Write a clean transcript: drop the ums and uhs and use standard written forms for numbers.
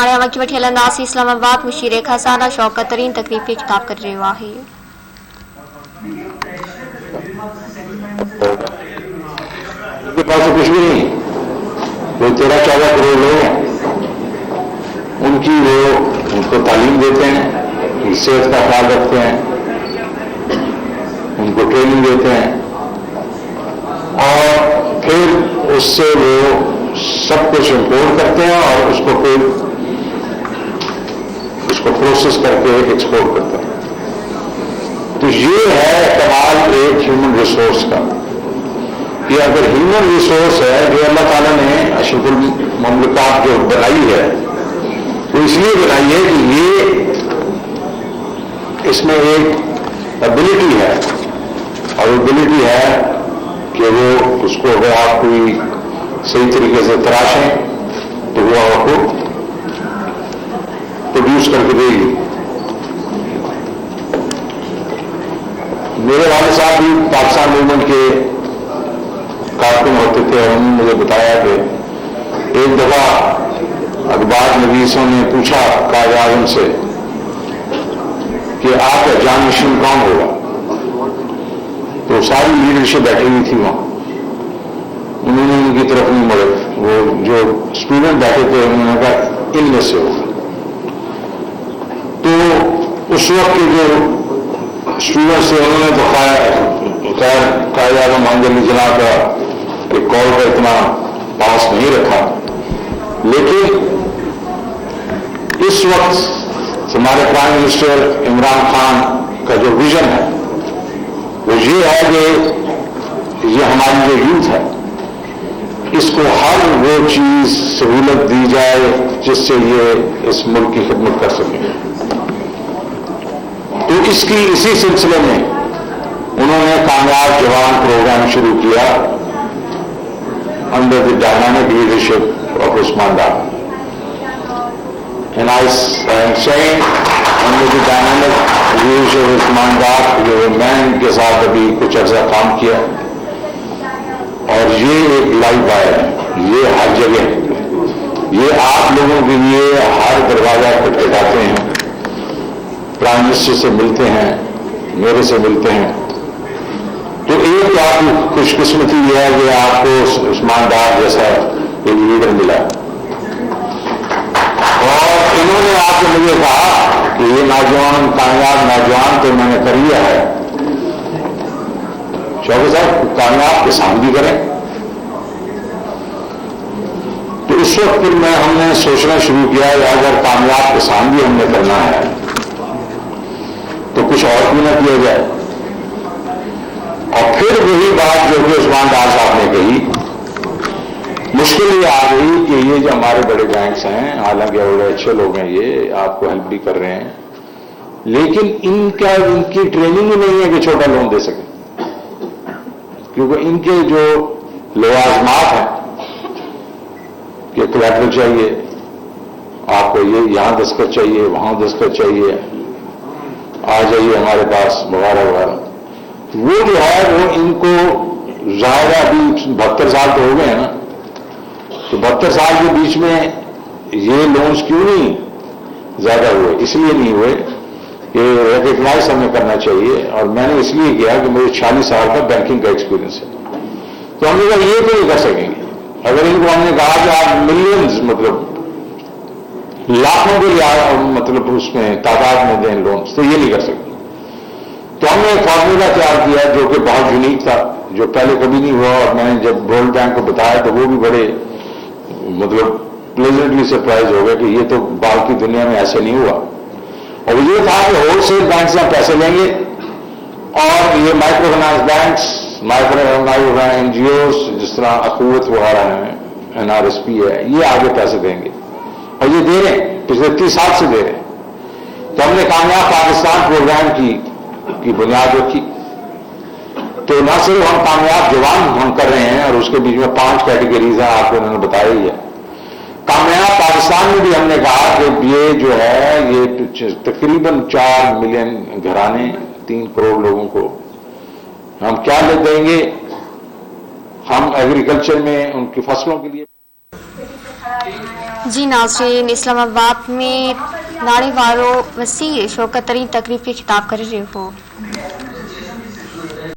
हाणे वक़्तु वठी हलंदासीं इस्लामाबाद मुशीर खज़ाना शौक़त तरीन तकरीब खे ख़िताब करे रहियो आहे। उनके पास तो कुछ भी नहीं, वो 13-14 करोड़ लोग हैं, उनको तालीम देते हैं, सेहत का ख्याल रखते हैं, उनको ट्रेनिंग देते हैं और फिर उससे वो सब कुछ इम्पोर्ट करते हैं और उसको फिर प्रोसेस करके एक्सपोर्ट करते हैं। तो ये है कमाल एक ह्यूमन रिसोर्स का कि अगर ह्यूमन रिसोर्स है जो अल्लाह ताला ने अशरफुल ममलकात जो बनाई है तो इसलिए बनाई है कि ये इसमें एक एबिलिटी है और एबिलिटी है कि वो उसको अगर आप कोई सही तरीके से तराशें तो वो आपको प्रोड्यूस करके देगी। मेरे वाले साहब भी पाकिस्तान मूवमेंट के कारकुन होते थे और उन्होंने मुझे बताया कि एक दफा अखबार नवीसों ने पूछा कायद आज़म से कि आपका जाननशीन कौन होगा, तो सारी लीडरशिप बैठी हुई थी वहां, उन्होंने उनकी तरफ नहीं मुड़े, वो जो स्टूडेंट बैठे थे उन्होंने कहा इनमें से होगा। तो उस वक्त के जो स्टूडेंट से उन्होंने तो खैर कायद आज़म मोहम्मद जिना का एक कॉल का इतना पास नहीं रखा, लेकिन इस वक्त हमारे प्राइम मिनिस्टर इमरान खान का जो विजन है वो ये है कि ये हमारी जो यूथ है इसको हर वो चीज सहूलत दी जाए जिससे ये इस मुल्क की खिदमत कर सके। तो इसी सिलसिले में उन्होंने कामयाब जवान प्रोग्राम शुरू किया under the dynamic leadership of Usman Dar. And I am saying under the dynamic leadership of Usman Dar जो मैं इनके साथ अभी कुछ अर्सा काम किया और ये एक लाइव वायर है, ये हर जगह, ये आप लोगों के लिए हर दरवाजा खटखटाते हैं, प्राइम मिनिस्टर से मिलते हैं, मेरे से मिलते हैं। तो एक आपकी खुशकिस्मती यह है कि आपको उस्मान डार जैसा एक लीडर मिला और इन्होंने आपसे मुझे कहा कि ये नौजवान कामयाब नौजवान तो मैंने कर लिया है, शौकत साहब कामयाब किसान भी करें। तो इस वक्त फिर हमने सोचना शुरू किया कि अगर कामयाब किसान भी हमने करना है तो कुछ और क्यों ना किया जाए। और फिर वही बात जो कि उस्मान डार साहब ने कही, मुश्किल ये आ गई कि ये जो हमारे बड़े बैंक्स हैं, हालांकि बड़े अच्छे लोग हैं, ये आपको हेल्प भी कर रहे हैं, लेकिन इनकी ट्रेनिंग ही नहीं है कि छोटा लोन दे सके, क्योंकि इनके जो लवाजमात हैं कि कोलैटरल चाहिए आपको, ये यहां दस्तखत चाहिए, वहां दस्तखत चाहिए, आ जाइए हमारे पास वगैरह वगैरह, वो जो है वो इनको ज़्यादा अभी 72 साल तो हो गए हैं ना, तो 72 साल के बीच में ये लोन्स क्यों नहीं ज्यादा हुए? इसलिए नहीं हुए कि रिकग्नाइज हमें करना चाहिए, और मैंने इसलिए किया कि मुझे 46 साल का बैंकिंग का एक्सपीरियंस है। तो हमने कहा ये तो नहीं कर सकेंगे। अगर इनको हमने कहा कि आप मिलियंस मतलब लाखों के मतलब उसमें तादाद में दें लोन्स, तो ये नहीं कर सकते। तो हमने एक फॉर्मूला तैयार किया जो कि बहुत यूनिक था, जो पहले कभी नहीं हुआ, और मैंने जब वर्ल्ड बैंक को बताया तो वो भी बड़े मतलब प्लेजेंटली सरप्राइज हो गए कि ये तो बाकी दुनिया में ऐसे नहीं हुआ। और ये था कि होलसेल बैंक से पैसे लेंगे और ये micro finance banks, micro NGO जिस तरह अखुवत वगैरह हैं, NRSP है, ये आगे पैसे देंगे और ये दे रहे हैं, पिछले 30 साल से दे रहे हैं। तो हमने कामयाब पाकिस्तान प्रोग्राम की बुनियाद रखी। तो न सिर्फ हम कामयाब जवान हम कर रहे हैं, और उसके बीच में 5 कैटेगरीज हैं, आपको उन्होंने बताया ही है। कामयाब पाकिस्तान में भी हमने कहा कि ये जो है ये तकरीबन 4 मिलियन घराने, 3 करोड़ लोगों को हम क्या ले देंगे, हम एग्रीकल्चर में उनकी फसलों के लिए। جی ناظرین، اسلام آباد میں ناڑے واروں وسیع شوکت ترین تقریب کے خطاب کر رہے ہو.